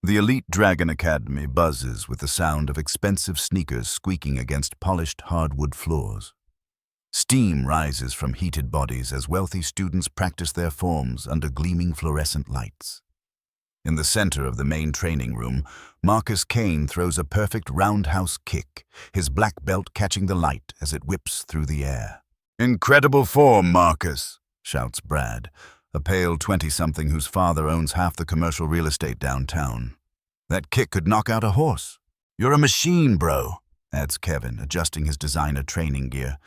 The elite Dragon Academy buzzes with the sound of expensive sneakers squeaking against polished hardwood floors. Steam rises from heated bodies as wealthy students practice their forms under gleaming fluorescent lights. In the center of the main training room, Marcus Kane throws a perfect roundhouse kick, his black belt catching the light as it whips through the air. "Incredible form, Marcus," shouts Brad, a pale 20-something whose father owns half the commercial real estate downtown. "That kick could knock out a horse." "You're a machine, bro," adds Kevin, adjusting his designer training gear.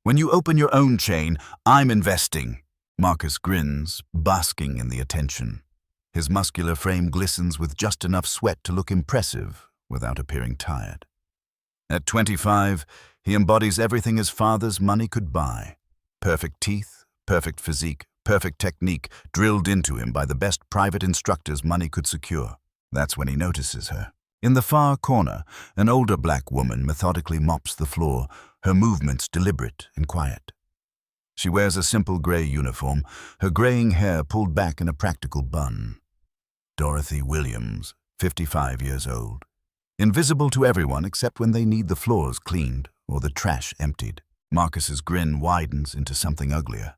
"When you open your own chain, I'm investing." Marcus grins, basking in the attention. His muscular frame glistens with just enough sweat to look impressive without appearing tired. At 25, he embodies everything his father's money could buy. Perfect teeth, perfect physique, perfect technique drilled into him by the best private instructors money could secure. That's when he notices her. In the far corner, an older black woman methodically mops the floor, her movements deliberate and quiet. She wears a simple gray uniform, her graying hair pulled back in a practical bun. Dorothy Williams, 55 years old. Invisible to everyone except when they need the floors cleaned or the trash emptied. Marcus's grin widens into something uglier.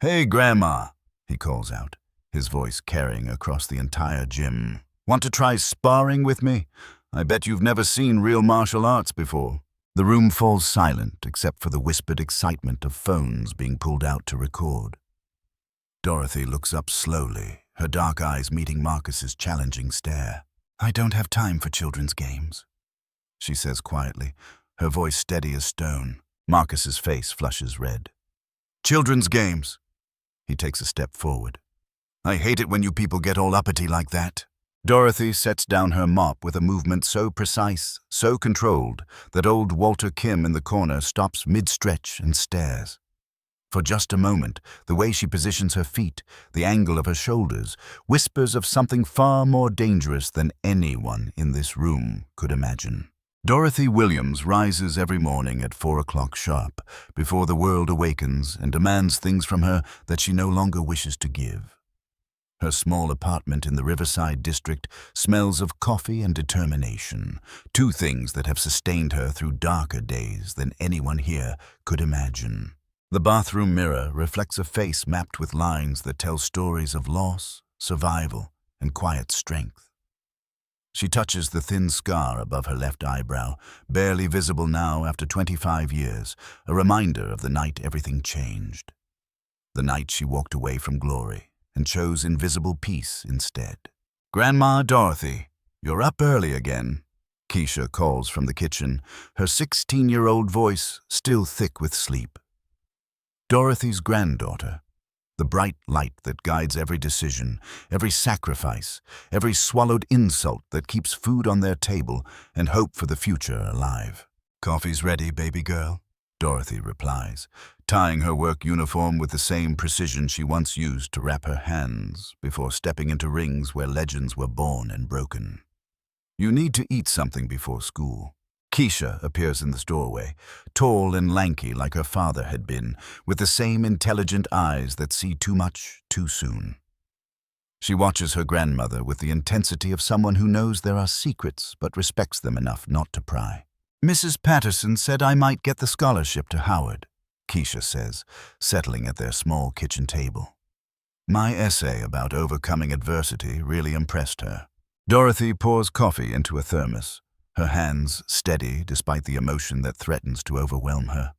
"Hey, Grandma," he calls out, his voice carrying across the entire gym. "Want to try sparring with me? I bet you've never seen real martial arts before." The room falls silent except for the whispered excitement of phones being pulled out to record. Dorothy looks up slowly, her dark eyes meeting Marcus's challenging stare. "I don't have time for children's games," she says quietly, her voice steady as stone. Marcus's face flushes red. "Children's games?" He takes a step forward. "I hate it when you people get all uppity like that." Dorothy sets down her mop with a movement so precise, so controlled, that old Walter Kim in the corner stops mid-stretch and stares. For just a moment, the way she positions her feet, the angle of her shoulders, whispers of something far more dangerous than anyone in this room could imagine. Dorothy Williams rises every morning at 4 o'clock sharp, before the world awakens and demands things from her that she no longer wishes to give. Her small apartment in the Riverside district smells of coffee and determination, two things that have sustained her through darker days than anyone here could imagine. The bathroom mirror reflects a face mapped with lines that tell stories of loss, survival, and quiet strength. She touches the thin scar above her left eyebrow, barely visible now after 25 years, a reminder of the night everything changed. The night she walked away from glory and chose invisible peace instead. "Grandma Dorothy, you're up early again," Keisha calls from the kitchen, her 16-year-old voice still thick with sleep. Dorothy's granddaughter, the bright light that guides every decision, every sacrifice, every swallowed insult that keeps food on their table and hope for the future alive. "Coffee's ready, baby girl," Dorothy replies, tying her work uniform with the same precision she once used to wrap her hands before stepping into rings where legends were born and broken. "You need to eat something before school." Keisha appears in the doorway, tall and lanky like her father had been, with the same intelligent eyes that see too much too soon. She watches her grandmother with the intensity of someone who knows there are secrets but respects them enough not to pry. "Mrs. Patterson said I might get the scholarship to Howard," Keisha says, settling at their small kitchen table. "My essay about overcoming adversity really impressed her." Dorothy pours coffee into a thermos, her hands steady despite the emotion that threatens to overwhelm her.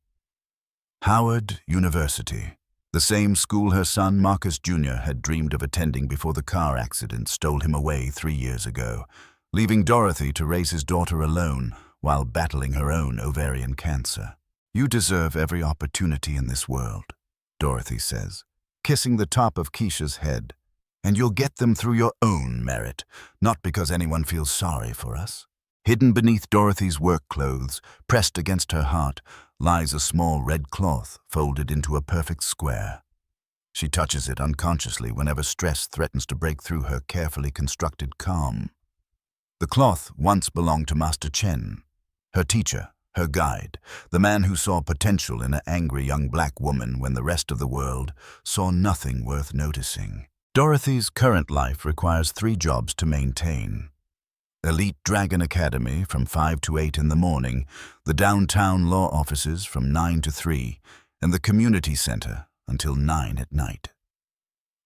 Howard University, the same school her son Marcus Jr. had dreamed of attending before the car accident stole him away 3 years ago, leaving Dorothy to raise his daughter alone while battling her own ovarian cancer. "You deserve every opportunity in this world," Dorothy says, kissing the top of Keisha's head, "and you'll get them through your own merit, not because anyone feels sorry for us." Hidden beneath Dorothy's work clothes, pressed against her heart, lies a small red cloth folded into a perfect square. She touches it unconsciously whenever stress threatens to break through her carefully constructed calm. The cloth once belonged to Master Chen, her teacher, her guide, the man who saw potential in an angry young black woman when the rest of the world saw nothing worth noticing. Dorothy's current life requires 3 jobs to maintain. Elite Dragon Academy from 5 to 8 in the morning, the downtown law offices from 9 to 3, and the community center until 9 at night.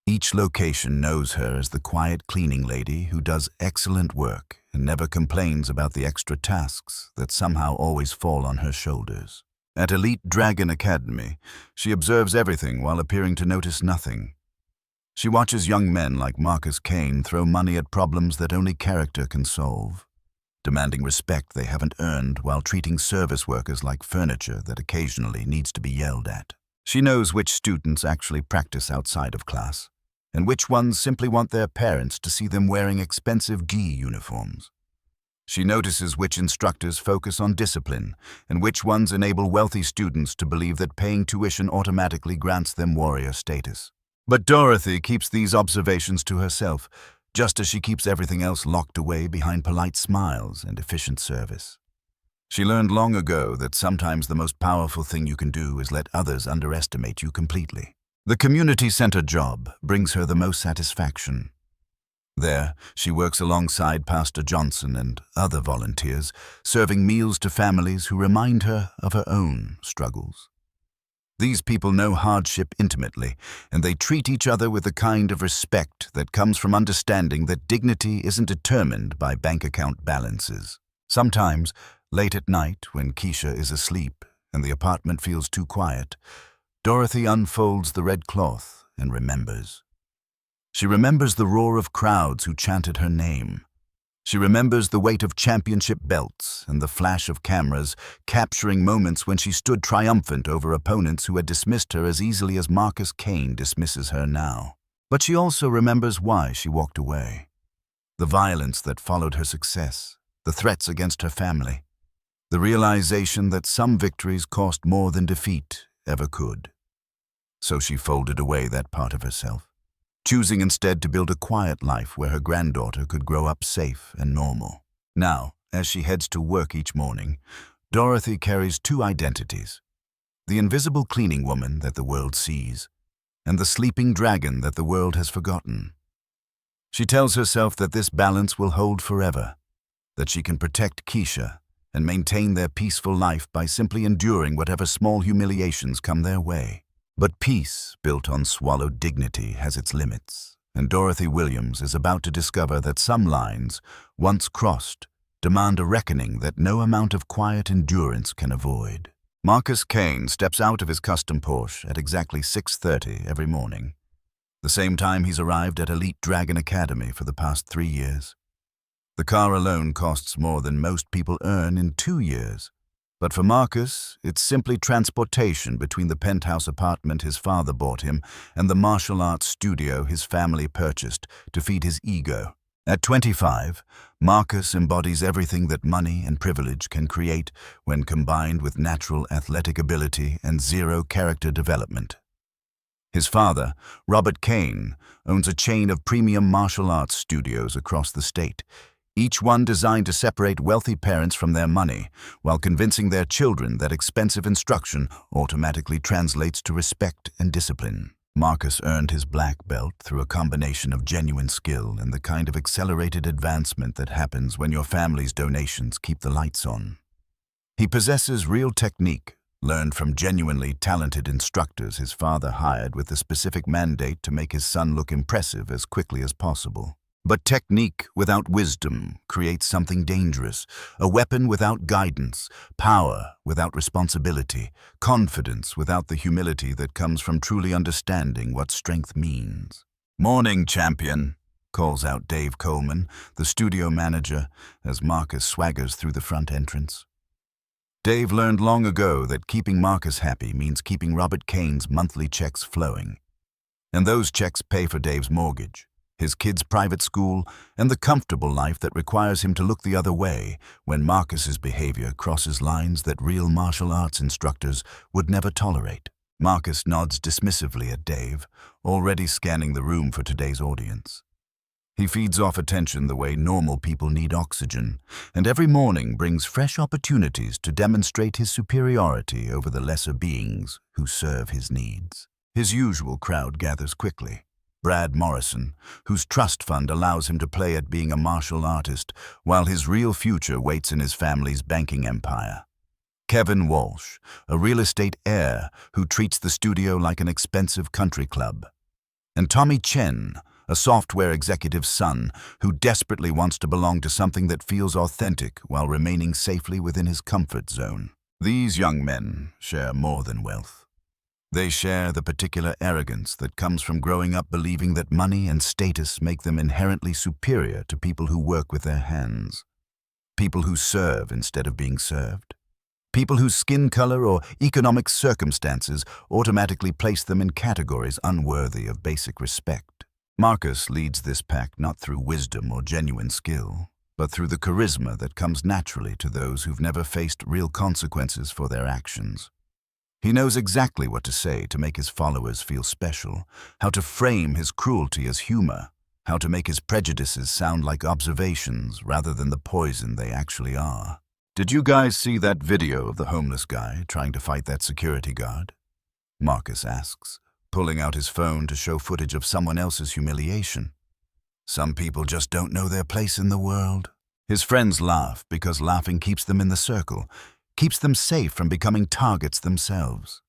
Each location knows her as the quiet cleaning lady who does excellent work and never complains about the extra tasks that somehow always fall on her shoulders. At Elite Dragon Academy, she observes everything while appearing to notice nothing. She watches young men like Marcus Kane throw money at problems that only character can solve, demanding respect they haven't earned while treating service workers like furniture that occasionally needs to be yelled at. She knows which students actually practice outside of class, and which ones simply want their parents to see them wearing expensive gi uniforms. She notices which instructors focus on discipline, and which ones enable wealthy students to believe that paying tuition automatically grants them warrior status. But Dorothy keeps these observations to herself, just as she keeps everything else locked away behind polite smiles and efficient service. She learned long ago that sometimes the most powerful thing you can do is let others underestimate you completely. The community center job brings her the most satisfaction. There, she works alongside Pastor Johnson and other volunteers, serving meals to families who remind her of her own struggles. These people know hardship intimately, and they treat each other with the kind of respect that comes from understanding that dignity isn't determined by bank account balances. Sometimes, late at night when Keisha is asleep and the apartment feels too quiet, Dorothy unfolds the red cloth and remembers. She remembers the roar of crowds who chanted her name. She remembers the weight of championship belts and the flash of cameras, capturing moments when she stood triumphant over opponents who had dismissed her as easily as Marcus Kane dismisses her now. But she also remembers why she walked away. The violence that followed her success, the threats against her family, the realization that some victories cost more than defeat ever could. So she folded away that part of herself, choosing instead to build a quiet life where her granddaughter could grow up safe and normal. Now, as she heads to work each morning, Dorothy carries two identities: the invisible cleaning woman that the world sees, and the sleeping dragon that the world has forgotten. She tells herself that this balance will hold forever, that she can protect Keisha and maintain their peaceful life by simply enduring whatever small humiliations come their way. But peace, built on swallowed dignity, has its limits, and Dorothy Williams is about to discover that some lines, once crossed, demand a reckoning that no amount of quiet endurance can avoid. Marcus Kane steps out of his custom Porsche at exactly 6:30 every morning, the same time he's arrived at Elite Dragon Academy for the past 3 years. The car alone costs more than most people earn in 2 years. But for Marcus, it's simply transportation between the penthouse apartment his father bought him and the martial arts studio his family purchased to feed his ego. At 25, Marcus embodies everything that money and privilege can create when combined with natural athletic ability and zero character development. His father, Robert Kane, owns a chain of premium martial arts studios across the state, each one designed to separate wealthy parents from their money, while convincing their children that expensive instruction automatically translates to respect and discipline. Marcus earned his black belt through a combination of genuine skill and the kind of accelerated advancement that happens when your family's donations keep the lights on. He possesses real technique, learned from genuinely talented instructors his father hired with the specific mandate to make his son look impressive as quickly as possible. But technique without wisdom creates something dangerous, a weapon without guidance, power without responsibility, confidence without the humility that comes from truly understanding what strength means. "Morning, champion," calls out Dave Coleman, the studio manager, as Marcus swaggers through the front entrance. Dave learned long ago that keeping Marcus happy means keeping Robert Kane's monthly checks flowing. And those checks pay for Dave's mortgage, his kids' private school, and the comfortable life that requires him to look the other way when Marcus's behavior crosses lines that real martial arts instructors would never tolerate. Marcus nods dismissively at Dave, already scanning the room for today's audience. He feeds off attention the way normal people need oxygen, and every morning brings fresh opportunities to demonstrate his superiority over the lesser beings who serve his needs. His usual crowd gathers quickly. Brad Morrison, whose trust fund allows him to play at being a martial artist while his real future waits in his family's banking empire. Kevin Walsh, a real estate heir who treats the studio like an expensive country club. And Tommy Chen, a software executive's son who desperately wants to belong to something that feels authentic while remaining safely within his comfort zone. These young men share more than wealth. They share the particular arrogance that comes from growing up believing that money and status make them inherently superior to people who work with their hands. People who serve instead of being served. People whose skin color or economic circumstances automatically place them in categories unworthy of basic respect. Marcus leads this pack not through wisdom or genuine skill, but through the charisma that comes naturally to those who've never faced real consequences for their actions. He knows exactly what to say to make his followers feel special, how to frame his cruelty as humor, how to make his prejudices sound like observations rather than the poison they actually are. Did you guys see that video of the homeless guy trying to fight that security guard? Marcus asks, pulling out his phone to show footage of someone else's humiliation. Some people just don't know their place in the world. His friends laugh because laughing keeps them in the circle, keeps them safe from becoming targets themselves.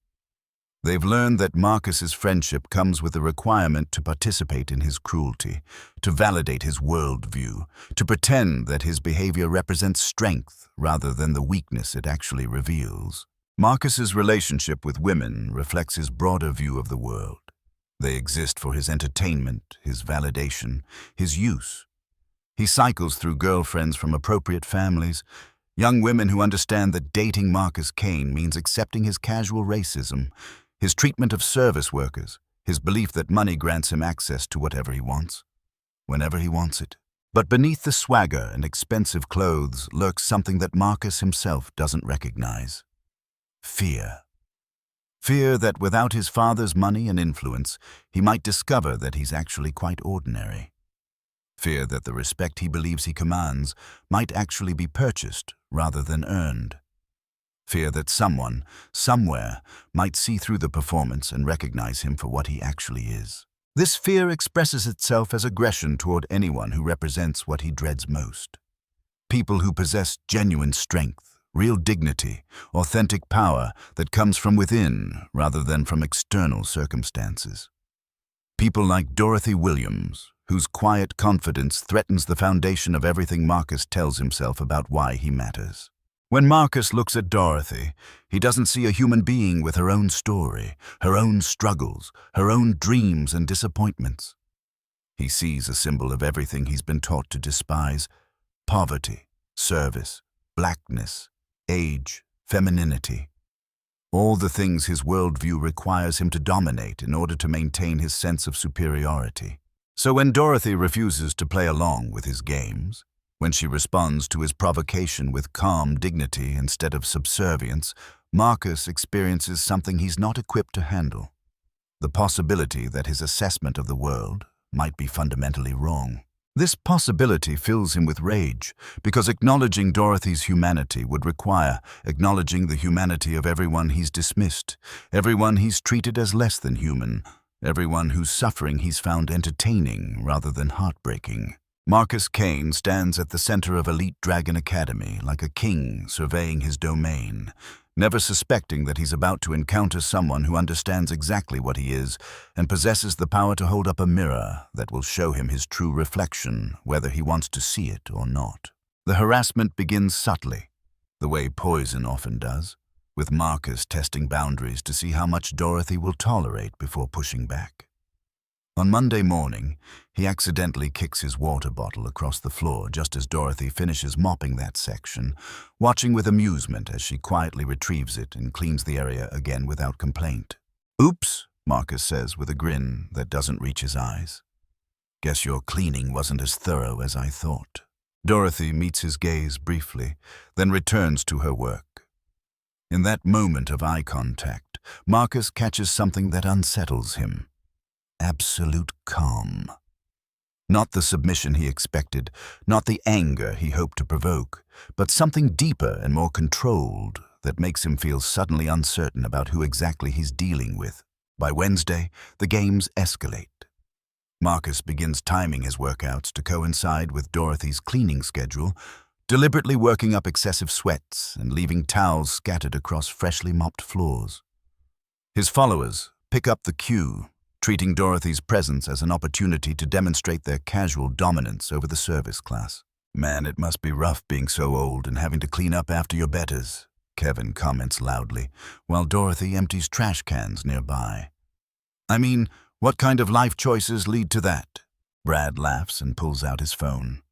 They've learned that Marcus's friendship comes with a requirement to participate in his cruelty, to validate his worldview, to pretend that his behavior represents strength rather than the weakness it actually reveals. Marcus's relationship with women reflects his broader view of the world. They exist for his entertainment, his validation, his use. He cycles through girlfriends from appropriate families, young women who understand that dating Marcus Kane means accepting his casual racism, his treatment of service workers, his belief that money grants him access to whatever he wants, whenever he wants it. But beneath the swagger and expensive clothes lurks something that Marcus himself doesn't recognize. Fear. Fear that without his father's money and influence, he might discover that he's actually quite ordinary. Fear that the respect he believes he commands might actually be purchased rather than earned. Fear that someone, somewhere, might see through the performance and recognize him for what he actually is. This fear expresses itself as aggression toward anyone who represents what he dreads most. People who possess genuine strength, real dignity, authentic power that comes from within rather than from external circumstances. People like Dorothy Williams, whose quiet confidence threatens the foundation of everything Marcus tells himself about why he matters. When Marcus looks at Dorothy, he doesn't see a human being with her own story, her own struggles, her own dreams and disappointments. He sees a symbol of everything he's been taught to despise: poverty, service, blackness, age, femininity. All the things his worldview requires him to dominate in order to maintain his sense of superiority. So when Dorothy refuses to play along with his games, when she responds to his provocation with calm dignity instead of subservience, Marcus experiences something he's not equipped to handle: the possibility that his assessment of the world might be fundamentally wrong. This possibility fills him with rage, because acknowledging Dorothy's humanity would require acknowledging the humanity of everyone he's dismissed, everyone he's treated as less than human, everyone whose suffering he's found entertaining rather than heartbreaking. Marcus Kane stands at the center of Elite Dragon Academy like a king surveying his domain, never suspecting that he's about to encounter someone who understands exactly what he is and possesses the power to hold up a mirror that will show him his true reflection, whether he wants to see it or not. The harassment begins subtly, the way poison often does, with Marcus testing boundaries to see how much Dorothy will tolerate before pushing back. On Monday morning, he accidentally kicks his water bottle across the floor just as Dorothy finishes mopping that section, watching with amusement as she quietly retrieves it and cleans the area again without complaint. "Oops," Marcus says with a grin that doesn't reach his eyes. "Guess your cleaning wasn't as thorough as I thought." Dorothy meets his gaze briefly, then returns to her work. In that moment of eye contact, Marcus catches something that unsettles him. Absolute calm. Not the submission he expected, not the anger he hoped to provoke, but something deeper and more controlled that makes him feel suddenly uncertain about who exactly he's dealing with. By Wednesday, the games escalate. Marcus begins timing his workouts to coincide with Dorothy's cleaning schedule, deliberately working up excessive sweats and leaving towels scattered across freshly mopped floors. His followers pick up the cue, treating Dorothy's presence as an opportunity to demonstrate their casual dominance over the service class. "Man, it must be rough being so old and having to clean up after your betters," Kevin comments loudly, while Dorothy empties trash cans nearby. "I mean, what kind of life choices lead to that?" Brad laughs and pulls out his phone.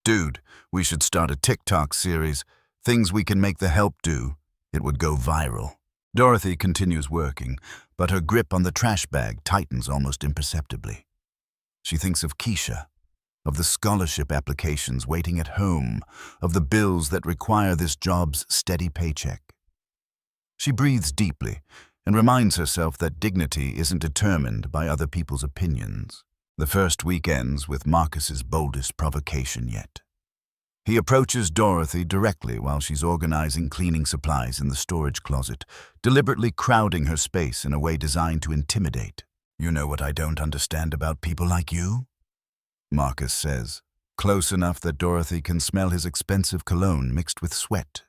"Dude, we should start a TikTok series, things we can make the help do. It would go viral." Dorothy continues working, but her grip on the trash bag tightens almost imperceptibly. She thinks of Keisha, of the scholarship applications waiting at home, of the bills that require this job's steady paycheck. She breathes deeply and reminds herself that dignity isn't determined by other people's opinions. The first week ends with Marcus's boldest provocation yet. He approaches Dorothy directly while she's organizing cleaning supplies in the storage closet, deliberately crowding her space in a way designed to intimidate. "You know what I don't understand about people like you?" Marcus says, close enough that Dorothy can smell his expensive cologne mixed with sweat.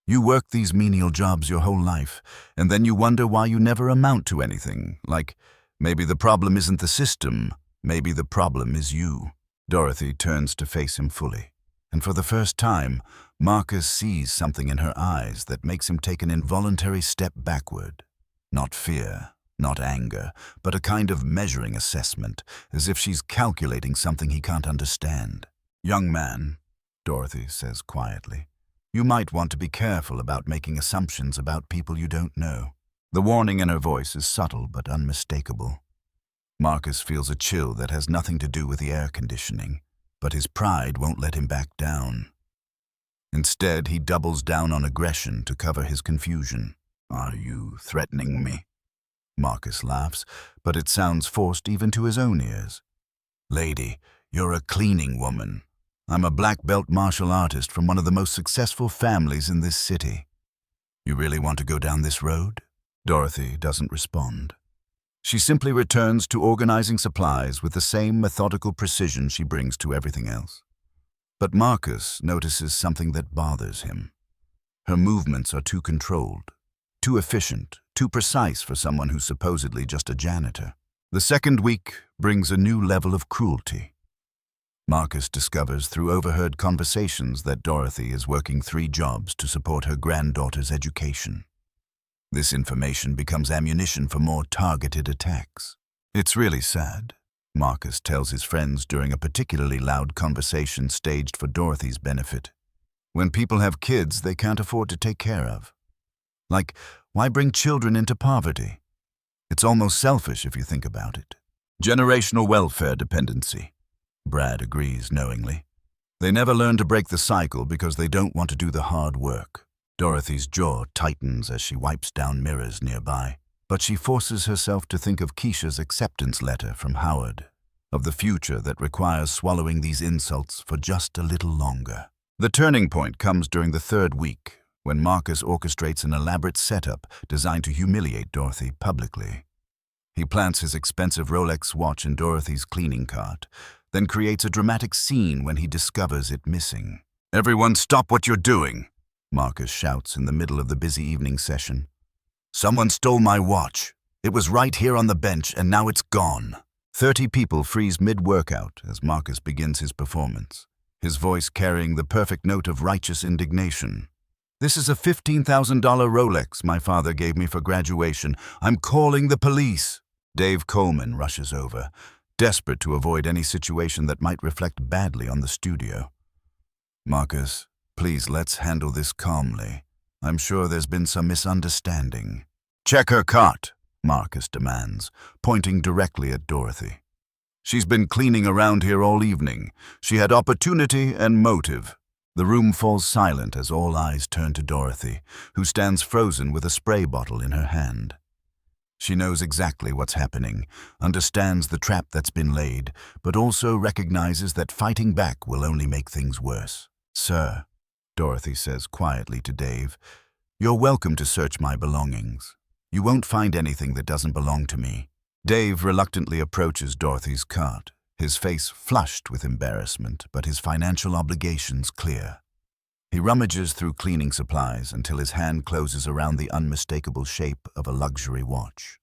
"You work these menial jobs your whole life, and then you wonder why you never amount to anything, like, maybe the problem isn't the system, maybe the problem is you." Dorothy turns to face him fully, and for the first time, Marcus sees something in her eyes that makes him take an involuntary step backward. Not fear, not anger, but a kind of measuring assessment, as if she's calculating something he can't understand. "Young man," Dorothy says quietly, "you might want to be careful about making assumptions about people you don't know." The warning in her voice is subtle but unmistakable. Marcus feels a chill that has nothing to do with the air conditioning, but his pride won't let him back down. Instead, he doubles down on aggression to cover his confusion. "Are you threatening me?" Marcus laughs, but it sounds forced even to his own ears. "Lady, you're a cleaning woman. I'm a black belt martial artist from one of the most successful families in this city. You really want to go down this road?" Dorothy doesn't respond. She simply returns to organizing supplies with the same methodical precision she brings to everything else. But Marcus notices something that bothers him. Her movements are too controlled, too efficient, too precise for someone who's supposedly just a janitor. The second week brings a new level of cruelty. Marcus discovers through overheard conversations that Dorothy is working 3 jobs to support her granddaughter's education. This information becomes ammunition for more targeted attacks. "It's really sad," Marcus tells his friends during a particularly loud conversation staged for Dorothy's benefit. "When people have kids they can't afford to take care of. Like, why bring children into poverty? It's almost selfish if you think about it." "Generational welfare dependency," Brad agrees knowingly. "They never learn to break the cycle because they don't want to do the hard work." Dorothy's jaw tightens as she wipes down mirrors nearby, but she forces herself to think of Keisha's acceptance letter from Howard, of the future that requires swallowing these insults for just a little longer. The turning point comes during the 3rd week, when Marcus orchestrates an elaborate setup designed to humiliate Dorothy publicly. He plants his expensive Rolex watch in Dorothy's cleaning cart, then creates a dramatic scene when he discovers it missing. "Everyone stop what you're doing!" Marcus shouts in the middle of the busy evening session. "Someone stole my watch. It was right here on the bench and now it's gone." 30 people freeze mid-workout as Marcus begins his performance, his voice carrying the perfect note of righteous indignation. "This is a $15,000 Rolex my father gave me for graduation. I'm calling the police." Dave Coleman rushes over, desperate to avoid any situation that might reflect badly on the studio. "Marcus, please let's handle this calmly. I'm sure there's been some misunderstanding." "Check her cart," Marcus demands, pointing directly at Dorothy. "She's been cleaning around here all evening. She had opportunity and motive." The room falls silent as all eyes turn to Dorothy, who stands frozen with a spray bottle in her hand. She knows exactly what's happening, understands the trap that's been laid, but also recognizes that fighting back will only make things worse. "Sir," Dorothy says quietly to Dave, "you're welcome to search my belongings. You won't find anything that doesn't belong to me." Dave reluctantly approaches Dorothy's cart, his face flushed with embarrassment, but his financial obligations clear. He rummages through cleaning supplies until his hand closes around the unmistakable shape of a luxury watch.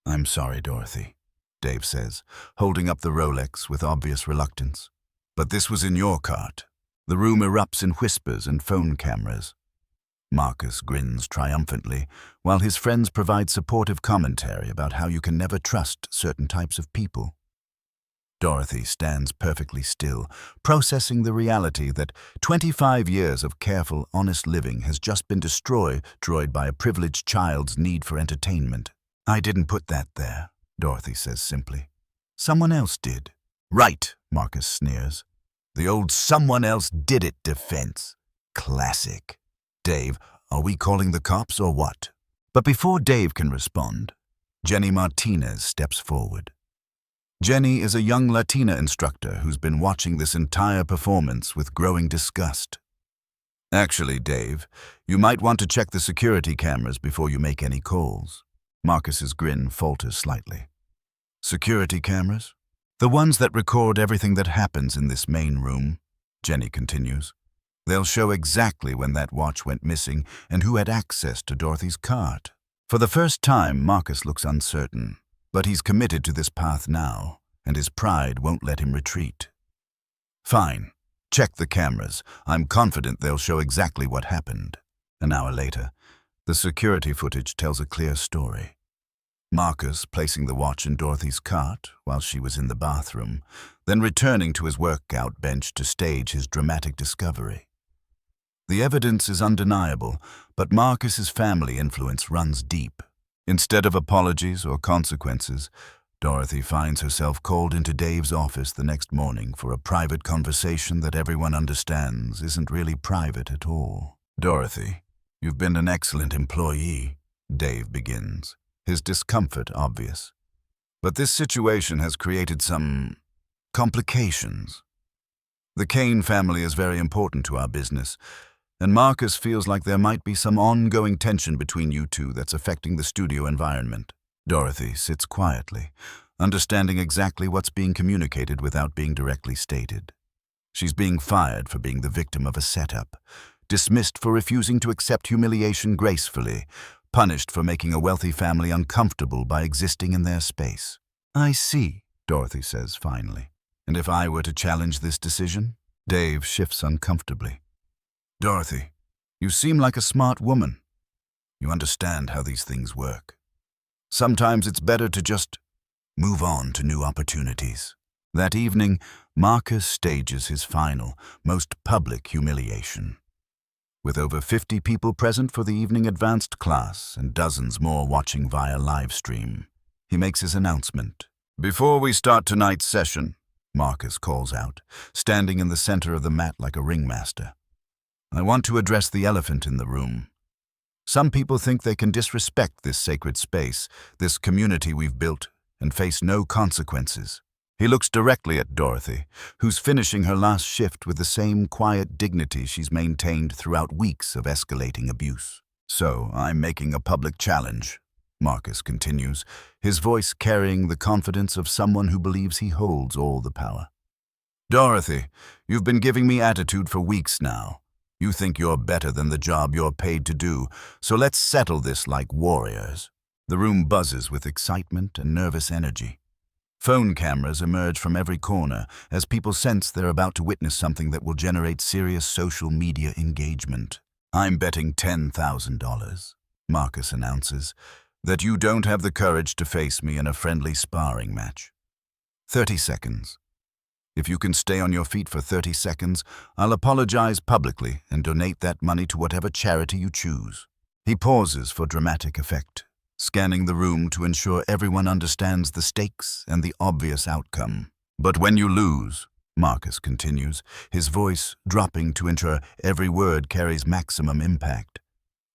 I'm sorry, Dorothy, Dave says, holding up the Rolex with obvious reluctance. But this was in your cart. The room erupts in whispers and phone cameras. Marcus grins triumphantly, while his friends provide supportive commentary about how you can never trust certain types of people. Dorothy stands perfectly still, processing the reality that 25 years of careful, honest living has just been destroyed by a privileged child's need for entertainment. I didn't put that there, Dorothy says simply. Someone else did. Right, Marcus sneers. The old someone else did it defense. Classic. Dave, are we calling the cops or what? But before Dave can respond, Jenny Martinez steps forward. Jenny is a young Latina instructor who's been watching this entire performance with growing disgust. Actually, Dave, you might want to check the security cameras before you make any calls. Marcus's grin falters slightly. Security cameras? The ones that record everything that happens in this main room, Jenny continues. They'll show exactly when that watch went missing and who had access to Dorothy's cart. For the first time, Marcus looks uncertain, but he's committed to this path now, and his pride won't let him retreat. Fine. Check the cameras. I'm confident they'll show exactly what happened. An hour later, the security footage tells a clear story. Marcus placing the watch in Dorothy's cart while she was in the bathroom, then returning to his workout bench to stage his dramatic discovery. The evidence is undeniable, but Marcus's family influence runs deep. Instead of apologies or consequences, Dorothy finds herself called into Dave's office the next morning for a private conversation that everyone understands isn't really private at all. Dorothy, you've been an excellent employee, Dave begins, his discomfort obvious. But this situation has created some complications. The Kane family is very important to our business, and Marcus feels like there might be some ongoing tension between you two that's affecting the studio environment. Dorothy sits quietly, understanding exactly what's being communicated without being directly stated. She's being fired for being the victim of a setup, dismissed for refusing to accept humiliation gracefully, punished for making a wealthy family uncomfortable by existing in their space. I see, Dorothy says finally. And if I were to challenge this decision? Dave shifts uncomfortably. Dorothy, you seem like a smart woman. You understand how these things work. Sometimes it's better to just move on to new opportunities. That evening, Marcus stages his final, most public humiliation. With over 50 people present for the evening advanced class and dozens more watching via live stream, he makes his announcement. Before we start tonight's session, Marcus calls out, standing in the center of the mat like a ringmaster. I want to address the elephant in the room. Some people think they can disrespect this sacred space, this community we've built, and face no consequences. He looks directly at Dorothy, who's finishing her last shift with the same quiet dignity she's maintained throughout weeks of escalating abuse. So I'm making a public challenge, Marcus continues, his voice carrying the confidence of someone who believes he holds all the power. Dorothy, you've been giving me attitude for weeks now. You think you're better than the job you're paid to do, so let's settle this like warriors. The room buzzes with excitement and nervous energy. Phone cameras emerge from every corner as people sense they're about to witness something that will generate serious social media engagement. I'm betting $10,000, Marcus announces, that you don't have the courage to face me in a friendly sparring match. 30 seconds. If you can stay on your feet for 30 seconds, I'll apologize publicly and donate that money to whatever charity you choose. He pauses for dramatic effect, scanning the room to ensure everyone understands the stakes and the obvious outcome. But when you lose, Marcus continues, his voice dropping to ensure every word carries maximum impact,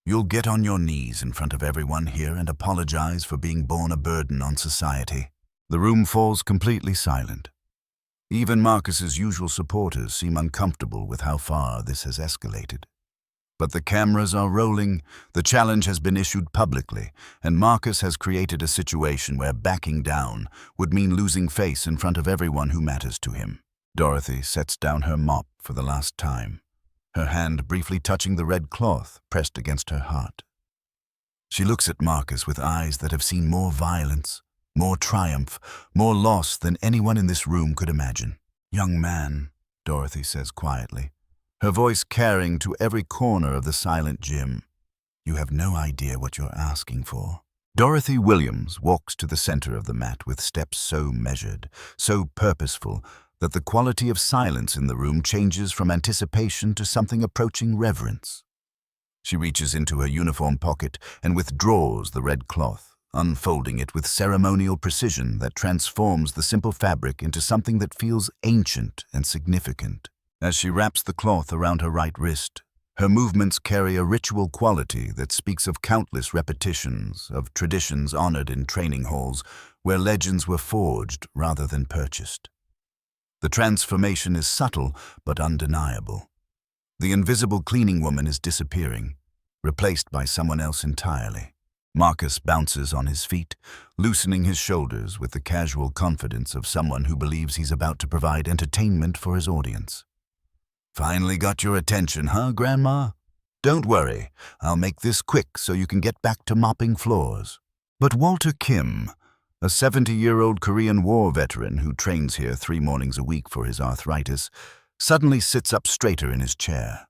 you'll get on your knees in front of everyone here and apologize for being born a burden on society. The room falls completely silent. Even Marcus's usual supporters seem uncomfortable with how far this has escalated. But the cameras are rolling, the challenge has been issued publicly, and Marcus has created a situation where backing down would mean losing face in front of everyone who matters to him. Dorothy sets down her mop for the last time, her hand briefly touching the red cloth pressed against her heart. She looks at Marcus with eyes that have seen more violence, more triumph, more loss than anyone in this room could imagine. "Young man," Dorothy says quietly, her voice carrying to every corner of the silent gym, "you have no idea what you're asking for." Dorothy Williams walks to the center of the mat with steps so measured, so purposeful, that the quality of silence in the room changes from anticipation to something approaching reverence. She reaches into her uniform pocket and withdraws the red cloth, unfolding it with ceremonial precision that transforms the simple fabric into something that feels ancient and significant. As she wraps the cloth around her right wrist, her movements carry a ritual quality that speaks of countless repetitions, of traditions honored in training halls where legends were forged rather than purchased. The transformation is subtle but undeniable. The invisible cleaning woman is disappearing, replaced by someone else entirely. Marcus bounces on his feet, loosening his shoulders with the casual confidence of someone who believes he's about to provide entertainment for his audience. "Finally got your attention, huh, Grandma? Don't worry, I'll make this quick so you can get back to mopping floors." But Walter Kim, a 70-year-old Korean War veteran who trains here 3 mornings a week for his arthritis, suddenly sits up straighter in his chair.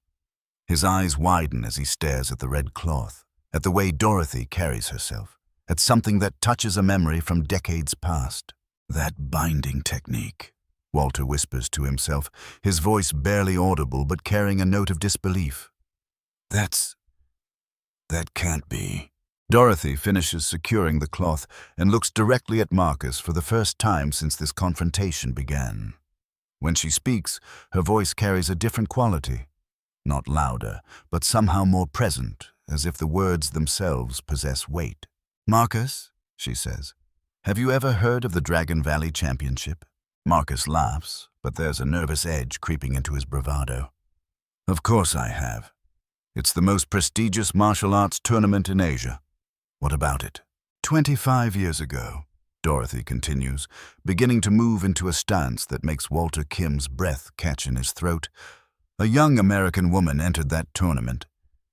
His eyes widen as he stares at the red cloth, at the way Dorothy carries herself, at something that touches a memory from decades past. "That binding technique," Walter whispers to himself, his voice barely audible but carrying a note of disbelief. That can't be." Dorothy finishes securing the cloth and looks directly at Marcus for the first time since this confrontation began. When she speaks, her voice carries a different quality. Not louder, but somehow more present, as if the words themselves possess weight. "Marcus," she says, "have you ever heard of the Dragon Valley Championship?" Marcus laughs, but there's a nervous edge creeping into his bravado. "Of course I have. It's the most prestigious martial arts tournament in Asia. What about it?" 25 years ago, Dorothy continues, beginning to move into a stance that makes Walter Kim's breath catch in his throat, "a young American woman entered that tournament.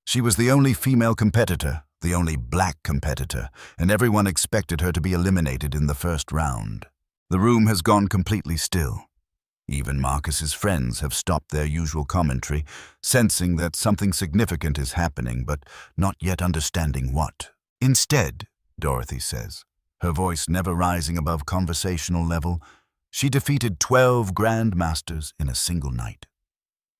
She was the only female competitor, the only black competitor, and everyone expected her to be eliminated in the first round. The room has gone completely still. Even Marcus's friends have stopped their usual commentary, sensing that something significant is happening, but not yet understanding what. Instead, Dorothy says, her voice never rising above conversational level, she defeated 12 grandmasters in a single night.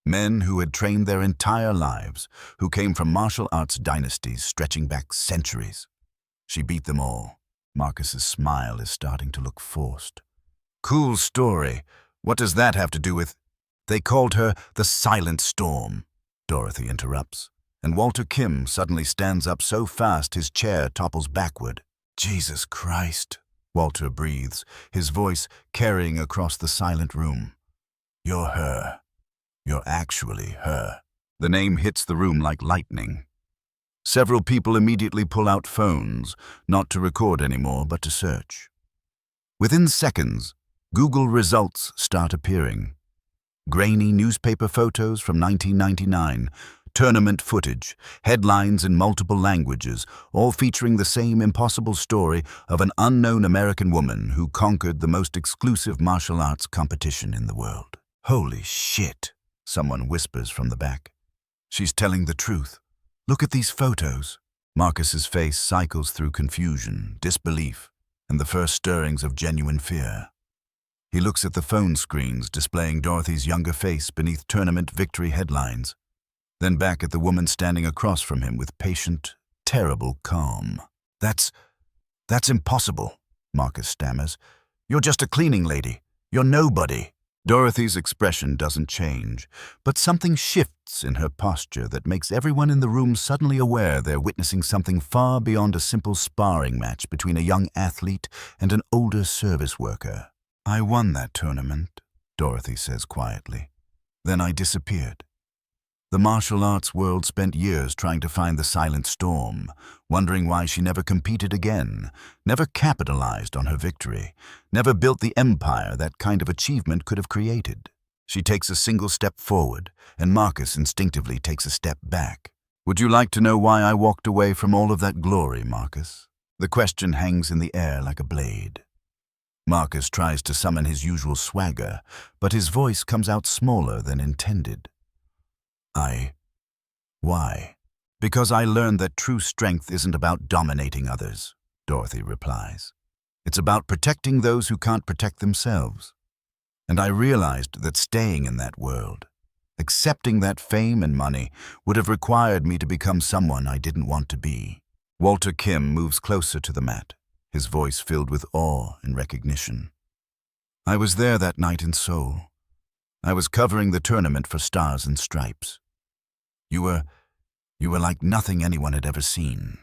Men who had trained their entire lives, who came from martial arts dynasties stretching back centuries. She beat them all. Marcus's smile is starting to look forced. "Cool story. What does that have to do with—" "They called her the Silent Storm," Dorothy interrupts, and Walter Kim suddenly stands up so fast his chair topples backward. "Jesus Christ," Walter breathes, his voice carrying across the silent room. "You're her. You're actually her." The name hits the room like lightning. Several people immediately pull out phones, not to record anymore, but to search. Within seconds, Google results start appearing. Grainy newspaper photos from 1999, tournament footage, headlines in multiple languages, all featuring the same impossible story of an unknown American woman who conquered the most exclusive martial arts competition in the world. "Holy shit," someone whispers from the back. "She's telling the truth. Look at these photos." Marcus's face cycles through confusion, disbelief, and the first stirrings of genuine fear. He looks at the phone screens displaying Dorothy's younger face beneath tournament victory headlines, then back at the woman standing across from him with patient, terrible calm. That's impossible," Marcus stammers. "You're just a cleaning lady. You're nobody." Dorothy's expression doesn't change, but something shifts in her posture that makes everyone in the room suddenly aware they're witnessing something far beyond a simple sparring match between a young athlete and an older service worker. "I won that tournament," Dorothy says quietly. "Then I disappeared. The martial arts world spent years trying to find the silent storm, wondering why she never competed again, never capitalized on her victory, never built the empire that kind of achievement could have created. She takes a single step forward, and Marcus instinctively takes a step back. Would you like to know why I walked away from all of that glory, Marcus? The question hangs in the air like a blade. Marcus tries to summon his usual swagger, but his voice comes out smaller than intended. Why? Because I learned that true strength isn't about dominating others, Dorothy replies. It's about protecting those who can't protect themselves. And I realized that staying in that world, accepting that fame and money, would have required me to become someone I didn't want to be. Walter Kim moves closer to the mat, his voice filled with awe and recognition. I was there that night in Seoul. I was covering the tournament for Stars and Stripes. You were like nothing anyone had ever seen.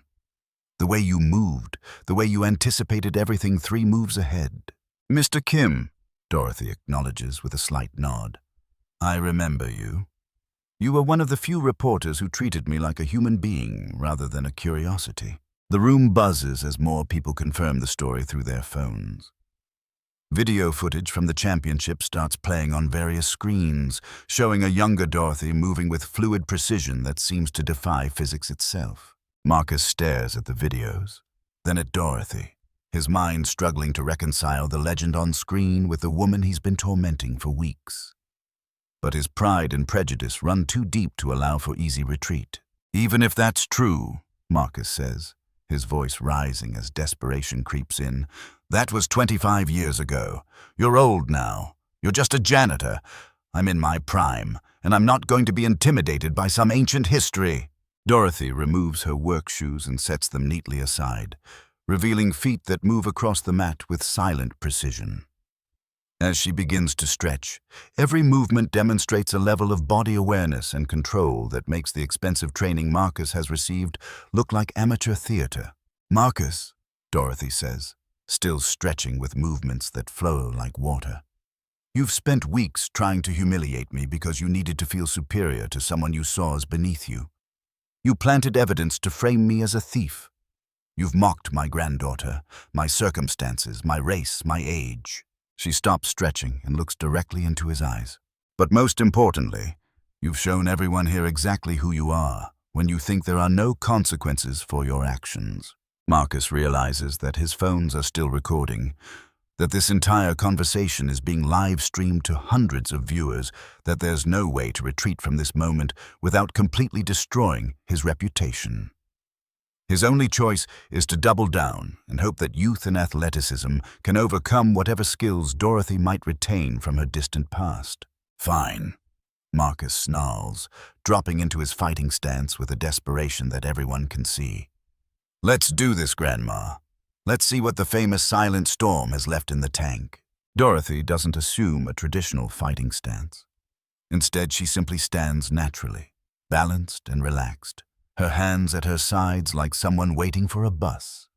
The way you moved, the way you anticipated everything 3 moves ahead. Mr. Kim, Dorothy acknowledges with a slight nod. I remember you. You were one of the few reporters who treated me like a human being rather than a curiosity. The room buzzes as more people confirm the story through their phones. Video footage from the championship starts playing on various screens, showing a younger Dorothy moving with fluid precision that seems to defy physics itself. Marcus stares at the videos, then at Dorothy, his mind struggling to reconcile the legend on screen with the woman he's been tormenting for weeks. But his pride and prejudice run too deep to allow for easy retreat. Even if that's true, Marcus says, his voice rising as desperation creeps in, that was 25 years ago. You're old now. You're just a janitor. I'm in my prime, and I'm not going to be intimidated by some ancient history. Dorothy removes her work shoes and sets them neatly aside, revealing feet that move across the mat with silent precision. As she begins to stretch, every movement demonstrates a level of body awareness and control that makes the expensive training Marcus has received look like amateur theater. Marcus, Dorothy says, still stretching with movements that flow like water. You've spent weeks trying to humiliate me because you needed to feel superior to someone you saw as beneath you. You planted evidence to frame me as a thief. You've mocked my granddaughter, my circumstances, my race, my age. She stops stretching and looks directly into his eyes. But most importantly, you've shown everyone here exactly who you are when you think there are no consequences for your actions. Marcus realizes that his phones are still recording, that this entire conversation is being live-streamed to hundreds of viewers, that there's no way to retreat from this moment without completely destroying his reputation. His only choice is to double down and hope that youth and athleticism can overcome whatever skills Dorothy might retain from her distant past. Fine, Marcus snarls, dropping into his fighting stance with a desperation that everyone can see. Let's do this, Grandma. Let's see what the famous Silent Storm has left in the tank. Dorothy doesn't assume a traditional fighting stance. Instead, she simply stands naturally, balanced and relaxed, her hands at her sides like someone waiting for a bus.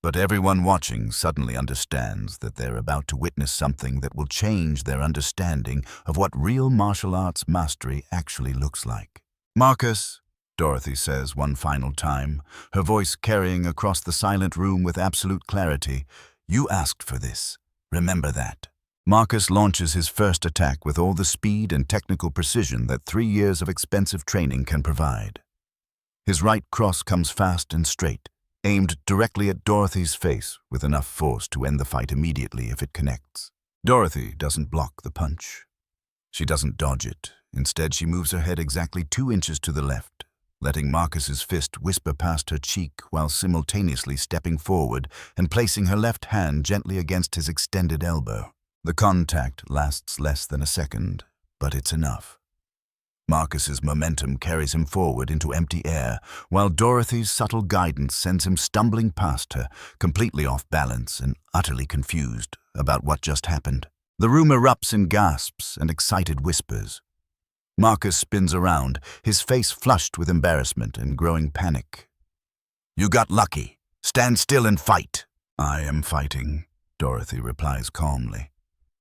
But everyone watching suddenly understands that they're about to witness something that will change their understanding of what real martial arts mastery actually looks like. Marcus, Dorothy says one final time, her voice carrying across the silent room with absolute clarity, you asked for this. Remember that. Marcus launches his first attack with all the speed and technical precision that 3 years of expensive training can provide. His right cross comes fast and straight, aimed directly at Dorothy's face with enough force to end the fight immediately if it connects. Dorothy doesn't block the punch. She doesn't dodge it. Instead, she moves her head exactly 2 inches to the left, letting Marcus's fist whisper past her cheek while simultaneously stepping forward and placing her left hand gently against his extended elbow. The contact lasts less than a second, but it's enough. Marcus's momentum carries him forward into empty air, while Dorothy's subtle guidance sends him stumbling past her, completely off balance and utterly confused about what just happened. The room erupts in gasps and excited whispers. Marcus spins around, his face flushed with embarrassment and growing panic. You got lucky. Stand still and fight. I am fighting, Dorothy replies calmly.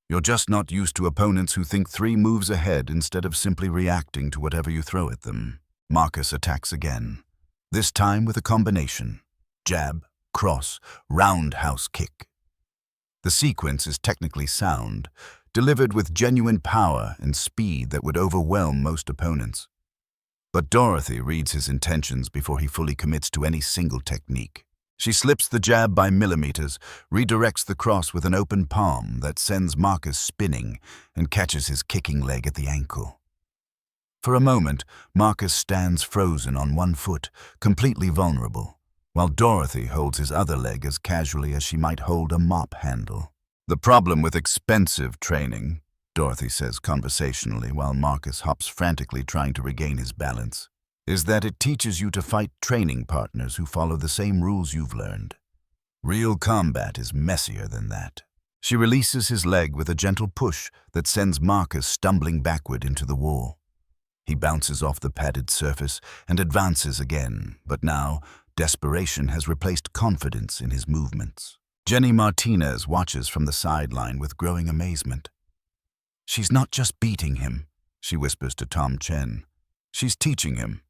You're just not used to opponents who think 3 moves ahead instead of simply reacting to whatever you throw at them. Marcus attacks again, this time with a combination: jab, cross, roundhouse kick. The sequence is technically sound, delivered with genuine power and speed that would overwhelm most opponents. But Dorothy reads his intentions before he fully commits to any single technique. She slips the jab by millimeters, redirects the cross with an open palm that sends Marcus spinning and catches his kicking leg at the ankle. For a moment, Marcus stands frozen on one foot, completely vulnerable, while Dorothy holds his other leg as casually as she might hold a mop handle. "The problem with expensive training," Dorothy says conversationally while Marcus hops frantically trying to regain his balance, "is that it teaches you to fight training partners who follow the same rules you've learned. Real combat is messier than that." She releases his leg with a gentle push that sends Marcus stumbling backward into the wall. He bounces off the padded surface and advances again, but now desperation has replaced confidence in his movements. Jenny Martinez watches from the sideline with growing amazement. "She's not just beating him," she whispers to Tom Chen. "She's teaching him.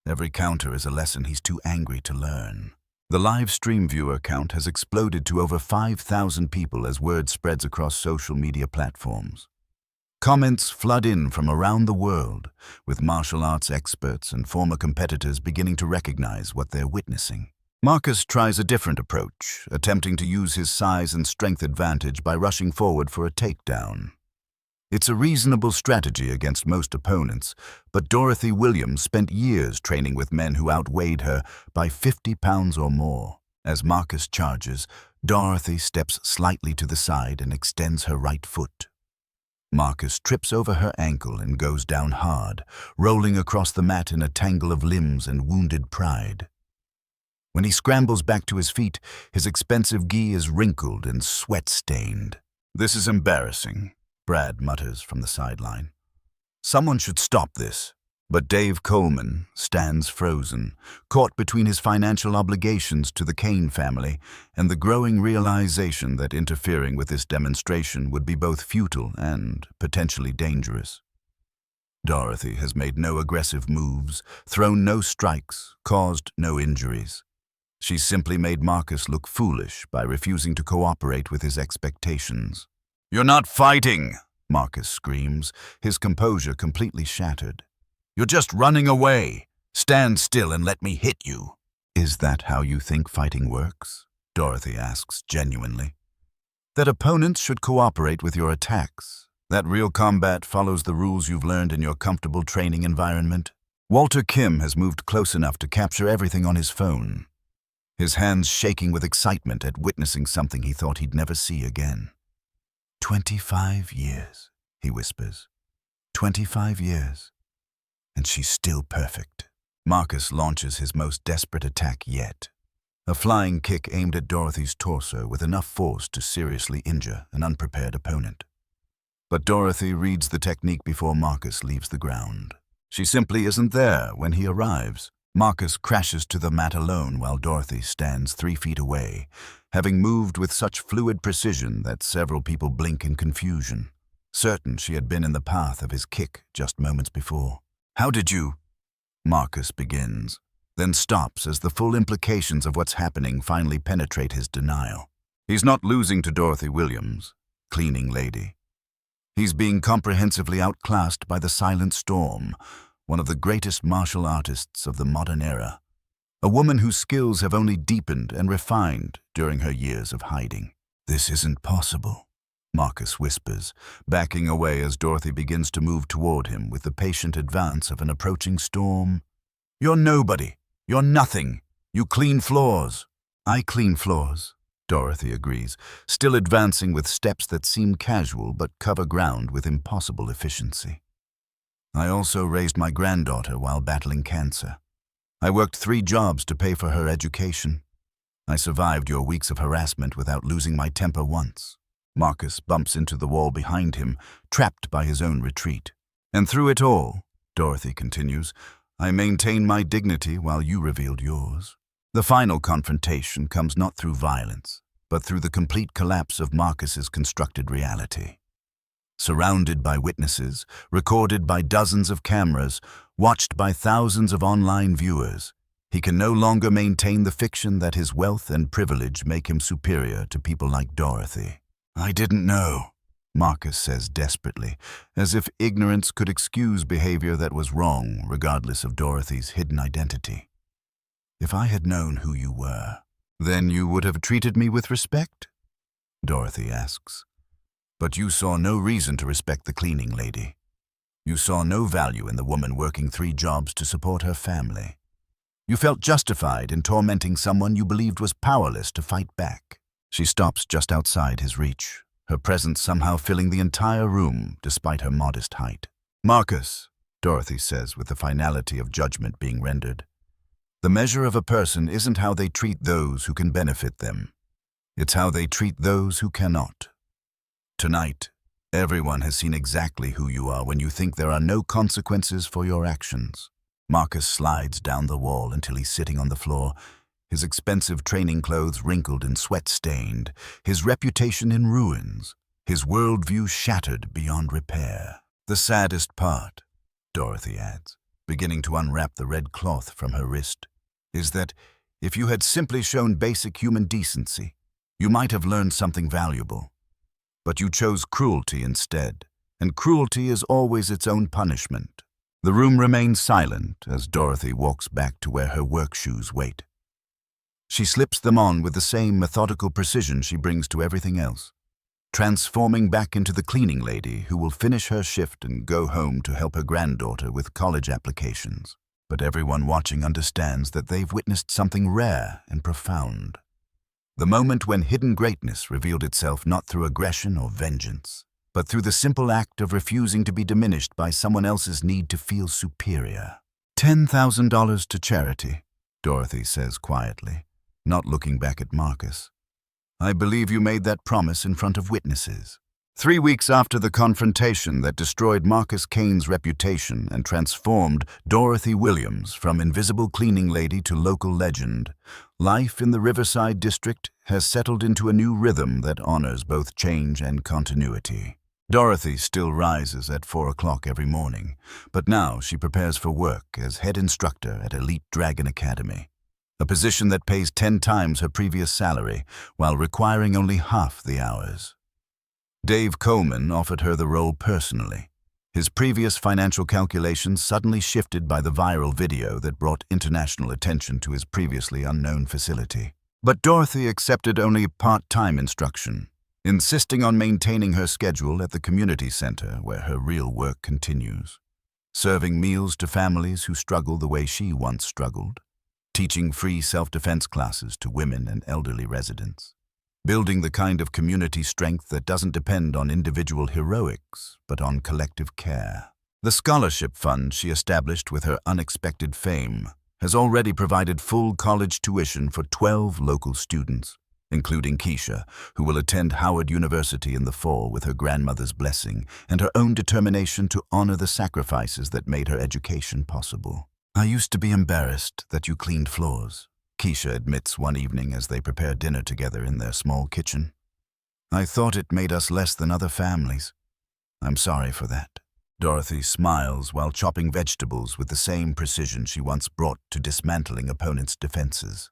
Every counter is a lesson he's too angry to learn." The live stream viewer count has exploded to over 5,000 people as word spreads across social media platforms. Comments flood in from around the world, with martial arts experts and former competitors beginning to recognize what they're witnessing. Marcus tries a different approach, attempting to use his size and strength advantage by rushing forward for a takedown. It's a reasonable strategy against most opponents, but Dorothy Williams spent years training with men who outweighed her by 50 pounds or more. As Marcus charges, Dorothy steps slightly to the side and extends her right foot. Marcus trips over her ankle and goes down hard, rolling across the mat in a tangle of limbs and wounded pride. When he scrambles back to his feet, his expensive gi is wrinkled and sweat-stained. "This is embarrassing," Brad mutters from the sideline. "Someone should stop this." But Dave Coleman stands frozen, caught between his financial obligations to the Kane family and the growing realization that interfering with this demonstration would be both futile and potentially dangerous. Dorothy has made no aggressive moves, thrown no strikes, caused no injuries. She's simply made Marcus look foolish by refusing to cooperate with his expectations. "You're not fighting!" Marcus screams, his composure completely shattered. "You're just running away. Stand still and let me hit you." "Is that how you think fighting works?" Dorothy asks genuinely. "That opponents should cooperate with your attacks. That real combat follows the rules you've learned in your comfortable training environment." Walter Kim has moved close enough to capture everything on his phone, his hands shaking with excitement at witnessing something he thought he'd never see again. 25 years, he whispers. 25 years. And she's still perfect. Marcus launches his most desperate attack yet. A flying kick aimed at Dorothy's torso with enough force to seriously injure an unprepared opponent. But Dorothy reads the technique before Marcus leaves the ground. She simply isn't there when he arrives. Marcus crashes to the mat alone while Dorothy stands 3 feet away, having moved with such fluid precision that several people blink in confusion, certain she had been in the path of his kick just moments before. "How did you?" Marcus begins, then stops as the full implications of what's happening finally penetrate his denial. He's not losing to Dorothy Williams, cleaning lady. He's being comprehensively outclassed by the Silent Storm, one of the greatest martial artists of the modern era, a woman whose skills have only deepened and refined during her years of hiding. "This isn't possible," Marcus whispers, backing away as Dorothy begins to move toward him with the patient advance of an approaching storm. "You're nobody. You're nothing. You clean floors." "I clean floors," Dorothy agrees, still advancing with steps that seem casual but cover ground with impossible efficiency. "I also raised my granddaughter while battling cancer. I worked 3 jobs to pay for her education. I survived your weeks of harassment without losing my temper once." Marcus bumps into the wall behind him, trapped by his own retreat. "And through it all," Dorothy continues, "I maintained my dignity while you revealed yours." The final confrontation comes not through violence, but through the complete collapse of Marcus's constructed reality. Surrounded by witnesses, recorded by dozens of cameras, watched by thousands of online viewers, he can no longer maintain the fiction that his wealth and privilege make him superior to people like Dorothy. "I didn't know," Marcus says desperately, as if ignorance could excuse behavior that was wrong, regardless of Dorothy's hidden identity. "If I had known who you were, then you would have treated me with respect?" Dorothy asks. "But you saw no reason to respect the cleaning lady. You saw no value in the woman working 3 jobs to support her family. You felt justified in tormenting someone you believed was powerless to fight back." She stops just outside his reach, her presence somehow filling the entire room despite her modest height. "Marcus," Dorothy says with the finality of judgment being rendered, "the measure of a person isn't how they treat those who can benefit them. It's how they treat those who cannot. Tonight, everyone has seen exactly who you are when you think there are no consequences for your actions." Marcus slides down the wall until he's sitting on the floor, his expensive training clothes wrinkled and sweat-stained, his reputation in ruins, his worldview shattered beyond repair. "The saddest part," Dorothy adds, beginning to unwrap the red cloth from her wrist, "is that if you had simply shown basic human decency, you might have learned something valuable. But you chose cruelty instead, and cruelty is always its own punishment." The room remains silent as Dorothy walks back to where her work shoes wait. She slips them on with the same methodical precision she brings to everything else, transforming back into the cleaning lady who will finish her shift and go home to help her granddaughter with college applications. But everyone watching understands that they've witnessed something rare and profound. The moment when hidden greatness revealed itself not through aggression or vengeance, but through the simple act of refusing to be diminished by someone else's need to feel superior. $10,000 to charity, Dorothy says quietly, not looking back at Marcus. "I believe you made that promise in front of witnesses." 3 weeks after the confrontation that destroyed Marcus Kane's reputation and transformed Dorothy Williams from invisible cleaning lady to local legend, life in the Riverside district has settled into a new rhythm that honors both change and continuity. Dorothy still rises at 4 o'clock every morning, but now she prepares for work as head instructor at Elite Dragon Academy, a position that pays 10 times her previous salary while requiring only half the hours. Dave Coleman offered her the role personally, his previous financial calculations suddenly shifted by the viral video that brought international attention to his previously unknown facility. But Dorothy accepted only part-time instruction, insisting on maintaining her schedule at the community center where her real work continues, serving meals to families who struggle the way she once struggled, teaching free self-defense classes to women and elderly residents, building the kind of community strength that doesn't depend on individual heroics, but on collective care. The scholarship fund she established with her unexpected fame has already provided full college tuition for 12 local students, including Keisha, who will attend Howard University in the fall with her grandmother's blessing and her own determination to honor the sacrifices that made her education possible. "I used to be embarrassed that you cleaned floors," Keisha admits one evening as they prepare dinner together in their small kitchen. "I thought it made us less than other families. I'm sorry for that." Dorothy smiles while chopping vegetables with the same precision she once brought to dismantling opponents' defenses.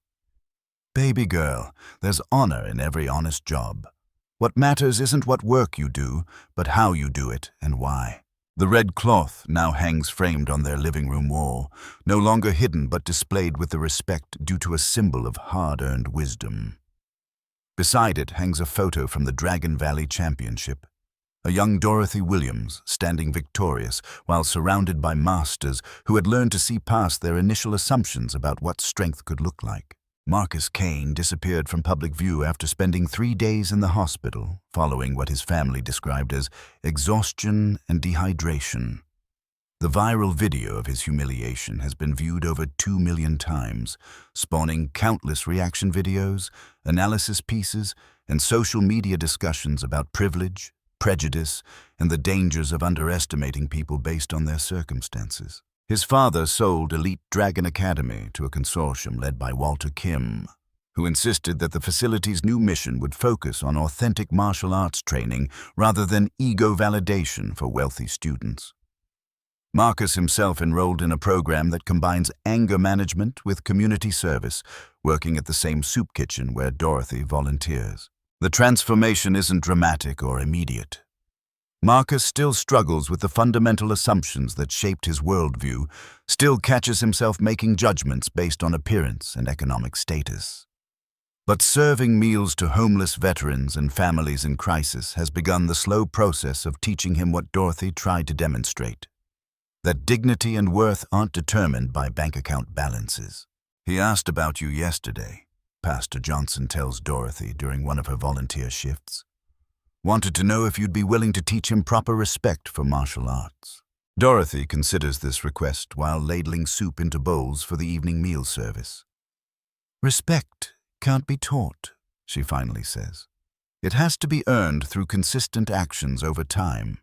"Baby girl, there's honor in every honest job. What matters isn't what work you do, but how you do it and why." The red cloth now hangs framed on their living room wall, no longer hidden but displayed with the respect due to a symbol of hard-earned wisdom. Beside it hangs a photo from the Dragon Valley Championship, a young Dorothy Williams standing victorious while surrounded by masters who had learned to see past their initial assumptions about what strength could look like. Marcus Kane disappeared from public view after spending 3 days in the hospital, following what his family described as exhaustion and dehydration. The viral video of his humiliation has been viewed over 2 million times, spawning countless reaction videos, analysis pieces, and social media discussions about privilege, prejudice, and the dangers of underestimating people based on their circumstances. His father sold Elite Dragon Academy to a consortium led by Walter Kim, who insisted that the facility's new mission would focus on authentic martial arts training rather than ego validation for wealthy students. Marcus himself enrolled in a program that combines anger management with community service, working at the same soup kitchen where Dorothy volunteers. The transformation isn't dramatic or immediate. Marcus still struggles with the fundamental assumptions that shaped his worldview, still catches himself making judgments based on appearance and economic status. But serving meals to homeless veterans and families in crisis has begun the slow process of teaching him what Dorothy tried to demonstrate: that dignity and worth aren't determined by bank account balances. "He asked about you yesterday," Pastor Johnson tells Dorothy during one of her volunteer shifts. "Wanted to know if you'd be willing to teach him proper respect for martial arts." Dorothy considers this request while ladling soup into bowls for the evening meal service. "Respect can't be taught," she finally says. "It has to be earned through consistent actions over time.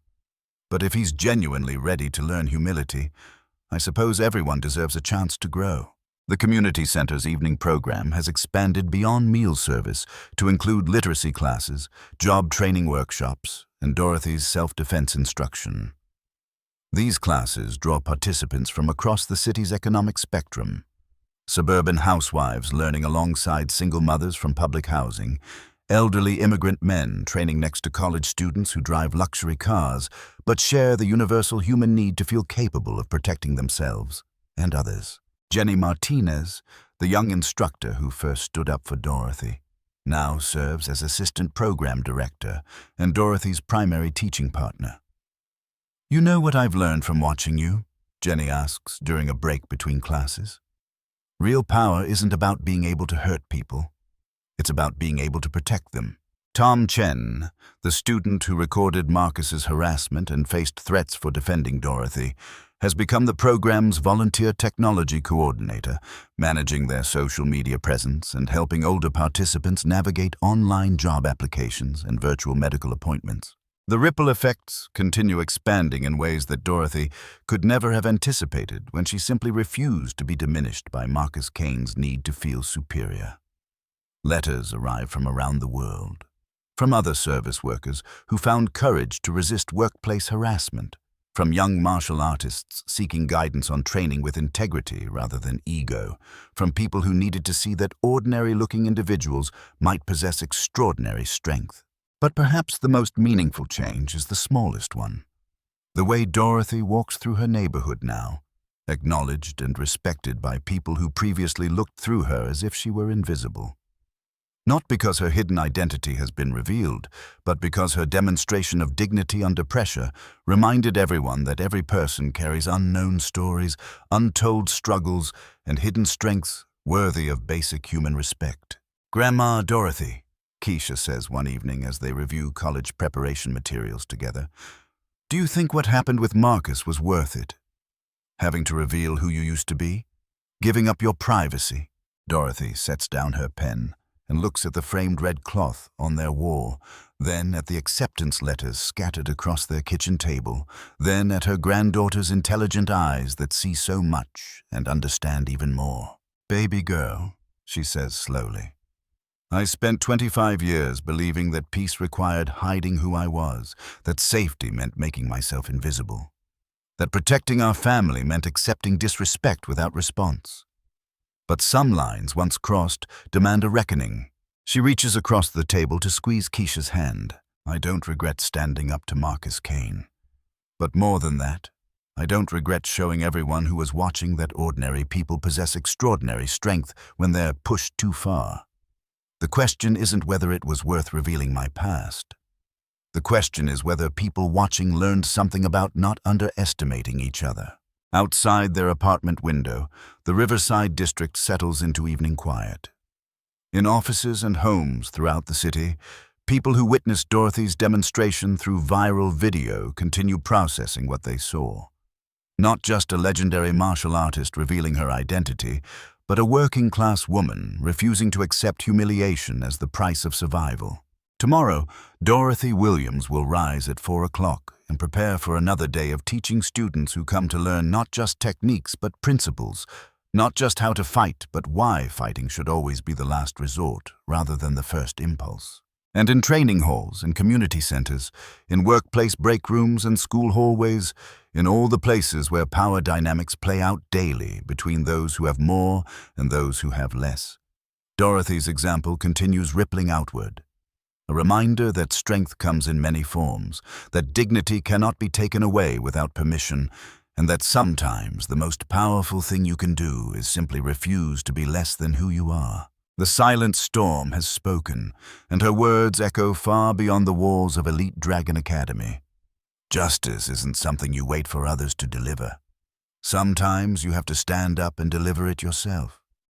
But if he's genuinely ready to learn humility, I suppose everyone deserves a chance to grow." The community center's evening program has expanded beyond meal service to include literacy classes, job training workshops, and Dorothy's self-defense instruction. These classes draw participants from across the city's economic spectrum: suburban housewives learning alongside single mothers from public housing, elderly immigrant men training next to college students who drive luxury cars but share the universal human need to feel capable of protecting themselves and others. Jenny Martinez, the young instructor who first stood up for Dorothy, now serves as assistant program director and Dorothy's primary teaching partner. "You know what I've learned from watching you?" Jenny asks during a break between classes. "Real power isn't about being able to hurt people. It's about being able to protect them." Tom Chen, the student who recorded Marcus's harassment and faced threats for defending Dorothy, has become the program's volunteer technology coordinator, managing their social media presence and helping older participants navigate online job applications and virtual medical appointments. The ripple effects continue expanding in ways that Dorothy could never have anticipated when she simply refused to be diminished by Marcus Kane's need to feel superior. Letters arrive from around the world, from other service workers who found courage to resist workplace harassment, from young martial artists seeking guidance on training with integrity rather than ego, from people who needed to see that ordinary-looking individuals might possess extraordinary strength. But perhaps the most meaningful change is the smallest one: the way Dorothy walks through her neighborhood now, acknowledged and respected by people who previously looked through her as if she were invisible. Not because her hidden identity has been revealed, but because her demonstration of dignity under pressure reminded everyone that every person carries unknown stories, untold struggles, and hidden strengths worthy of basic human respect. "Grandma Dorothy," Keisha says one evening as they review college preparation materials together, "do you think what happened with Marcus was worth it? Having to reveal who you used to be? Giving up your privacy?" Dorothy sets down her pen and looks at the framed red cloth on their wall, then at the acceptance letters scattered across their kitchen table, then at her granddaughter's intelligent eyes that see so much and understand even more. "Baby girl," she says slowly, "I spent 25 years believing that peace required hiding who I was, that safety meant making myself invisible, that protecting our family meant accepting disrespect without response. But some lines, once crossed, demand a reckoning." She reaches across the table to squeeze Keisha's hand. "I don't regret standing up to Marcus Kane. But more than that, I don't regret showing everyone who was watching that ordinary people possess extraordinary strength when they're pushed too far. The question isn't whether it was worth revealing my past. The question is whether people watching learned something about not underestimating each other." Outside their apartment window, the Riverside district settles into evening quiet. In offices and homes throughout the city, people who witnessed Dorothy's demonstration through viral video continue processing what they saw. Not just a legendary martial artist revealing her identity, but a working-class woman refusing to accept humiliation as the price of survival. Tomorrow, Dorothy Williams will rise at 4 o'clock and prepare for another day of teaching students who come to learn not just techniques but principles, Not just how to fight, but why fighting should always be the last resort, rather than the first impulse. And in training halls, in community centers, in workplace break rooms and school hallways, in all the places where power dynamics play out daily between those who have more and those who have less. Dorothy's example continues rippling outward. A reminder that strength comes in many forms, that dignity cannot be taken away without permission, and that sometimes the most powerful thing you can do is simply refuse to be less than who you are. The silent storm has spoken, and her words echo far beyond the walls of Elite Dragon Academy. Justice isn't something you wait for others to deliver. Sometimes you have to stand up and deliver it yourself.